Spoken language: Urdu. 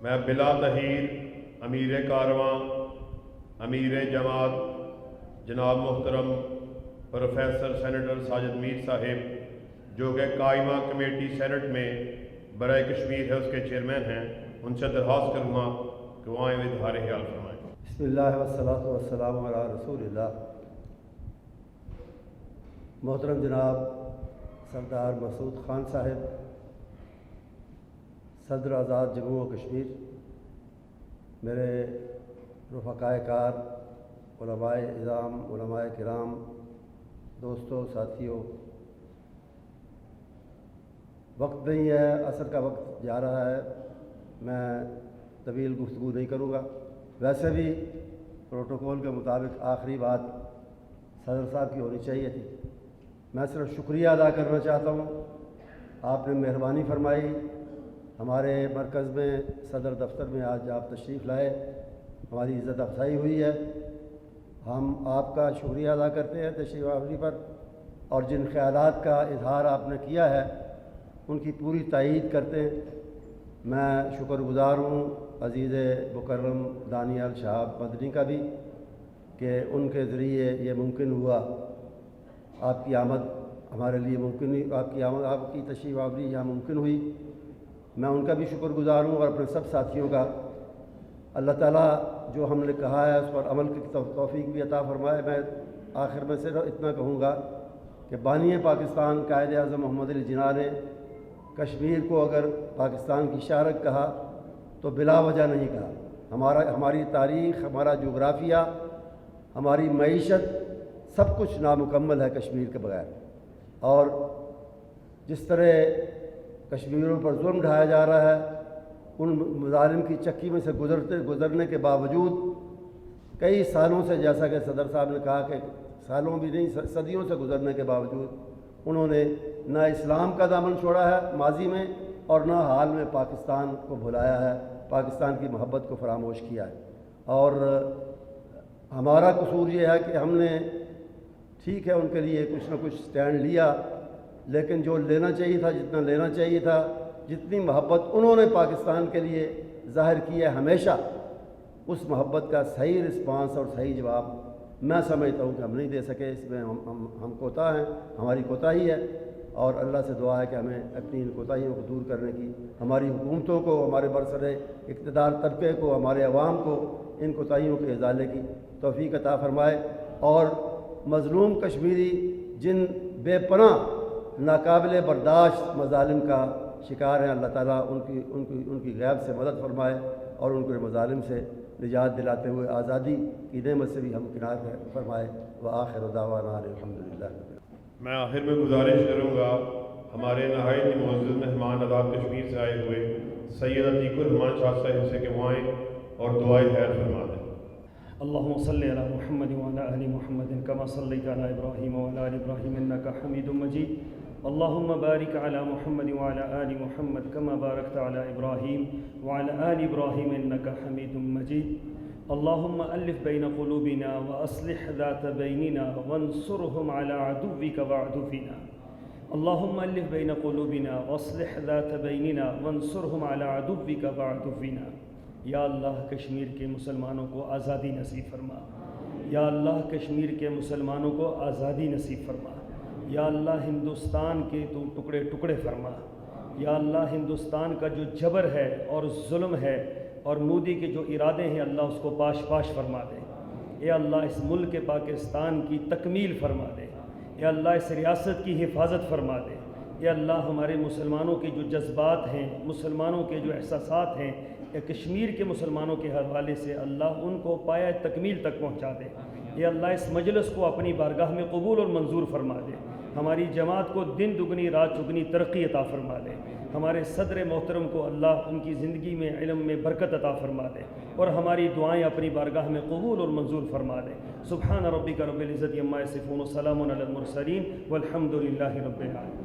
میں بلا تحیر امیر کارواں امیر جماعت جناب محترم پروفیسر سینیٹر ساجد میر صاحب جو کہ قائمہ کمیٹی سینٹ میں برائے کشمیر ہے اس کے چیئرمین ہیں، ان سے درخواست کروں گا کہ وہ آئیں و اظہار خیال فرمائیں۔ بسم اللہ والصلاۃ والسلام علی رسول اللہ۔ محترم جناب سردار مسعود خان صاحب، صدر آزاد جموں و کشمیر، میرے رفقائے کار، علماء اعظام، علماء کرام، دوستوں، ساتھیوں، وقت نہیں ہے، عصر کا وقت جا رہا ہے، میں طویل گفتگو نہیں کروں گا۔ ویسے بھی پروٹوکول کے مطابق آخری بات صدر صاحب کی ہونی چاہیے تھی۔ میں صرف شکریہ ادا کرنا چاہتا ہوں، آپ نے مہربانی فرمائی، ہمارے مرکز میں صدر دفتر میں آج آپ تشریف لائے، ہماری عزت افزائی ہوئی ہے، ہم آپ کا شکریہ ادا کرتے ہیں تشریف آوری پر، اور جن خیالات کا اظہار آپ نے کیا ہے ان کی پوری تائید کرتے ہیں۔ میں شکر گزار ہوں عزیز مکرم دانیال شہاب مدنی کا بھی کہ ان کے ذریعے یہ ممکن ہوا، آپ کی آمد ہمارے لیے ممکن ہوئی، آپ کی تشریف آوری یہاں ممکن ہوئی۔ میں ان کا بھی شکر گزار ہوں اور اپنے سب ساتھیوں کا۔ اللہ تعالیٰ جو ہم نے کہا ہے اس پر عمل کی توفیق بھی عطا فرمائے۔ میں آخر میں صرف اتنا کہوں گا کہ بانی پاکستان قائد اعظم محمد علی جناح نے کشمیر کو اگر پاکستان کی شارک کہا تو بلا وجہ نہیں کہا۔ ہماری تاریخ، ہمارا جغرافیہ، ہماری معیشت، سب کچھ نامکمل ہے کشمیر کے بغیر، اور جس طرح کشمیریوں پر ظلم ڈھایا جا رہا ہے، ان مظالم کی چکی میں سے گزرنے کے باوجود کئی سالوں سے، جیسا کہ صدر صاحب نے کہا کہ سالوں بھی نہیں صدیوں سے گزرنے کے باوجود انہوں نے نہ اسلام کا دامن چھوڑا ہے ماضی میں، اور نہ حال میں پاکستان کو بھلایا ہے، پاکستان کی محبت کو فراموش کیا ہے۔ اور ہمارا قصور یہ ہے کہ ہم نے ٹھیک ہے ان کے لیے کچھ نہ کچھ سٹینڈ لیا، لیکن جو لینا چاہیے تھا، جتنا لینا چاہیے تھا، جتنی محبت انہوں نے پاکستان کے لیے ظاہر کی ہے ہمیشہ، اس محبت کا صحیح رسپانس اور صحیح جواب میں سمجھتا ہوں کہ ہم نہیں دے سکے۔ اس میں ہم کوتاہ ہیں، ہماری کوتاہی ہے، اور اللہ سے دعا ہے کہ ہمیں اپنی ان کوتاہیوں کو دور کرنے کی، ہماری حکومتوں کو، ہمارے برسر اقتدار طبقے کو، ہمارے عوام کو ان کوتاہیوں کے ازالے کی توفیق عطا فرمائے، اور مظلوم کشمیری جن بے پناہ ناقابل برداشت مظالم کا شکار ہیں، اللہ تعالیٰ ان کی غیب سے مدد فرمائے اور ان کے مظالم سے نجات دلاتے ہوئے آزادی کی نعمت سے بھی ہم کنار فرمائے۔ وآخر دعوانا الحمدللہ۔ میں آخر میں گزارش کروں گا ہمارے نہایت معزز مہمان آزاد کشمیر سے آئے ہوئے سید عتیق الرحمان شاہ صاحب سے کہ وہ آئیں اور دعائے خیر فرما دیں۔ اللهم صل على محمد وعلى آل محمد كما صليت على إبراهيم وعلى آل إبراهيم إنك حميد مجيد اللهم بارك على محمد وعلى آل محمد كما باركت على إبراهيم وعلى آل إبراهيم إنك حميد مجيد اللهم ألف بين قلوبنا وأصلح ذات بيننا وانصرهم على عدوك وعدونا اللهم ألف بين قلوبنا واصلح ذات بيننا وانصرهم على عدوك وعدونا۔ یا اللہ کشمیر کے مسلمانوں کو آزادی نصیب فرما، یا اللہ کشمیر کے مسلمانوں کو آزادی نصیب فرما، یا اللہ ہندوستان کے تو ٹکڑے ٹکڑے فرما، یا اللہ ہندوستان کا جو جبر ہے اور ظلم ہے اور مودی کے جو ارادے ہیں اللہ اس کو پاش پاش فرما دے۔ اے اللہ اس ملک پاکستان کی تکمیل فرما دے، اے اللہ اس ریاست کی حفاظت فرما دے، اے اللہ ہمارے مسلمانوں کے جو جذبات ہیں، مسلمانوں کے جو احساسات ہیں، یا کشمیر کے مسلمانوں کے حوالے سے اللہ ان کو پایہ تکمیل تک پہنچا دے۔ یا اللہ اس مجلس کو اپنی بارگاہ میں قبول اور منظور فرما دے، ہماری جماعت کو دن دگنی رات چگنی ترقی عطا فرما دے، ہمارے صدر محترم کو اللہ ان کی زندگی میں علم میں برکت عطا فرما دے، اور ہماری دعائیں اپنی بارگاہ میں قبول اور منظور فرما دے۔ سبحان ربک رب العزت عما یصفون وسلام علی المرسلین والحمد للہ رب العالمین۔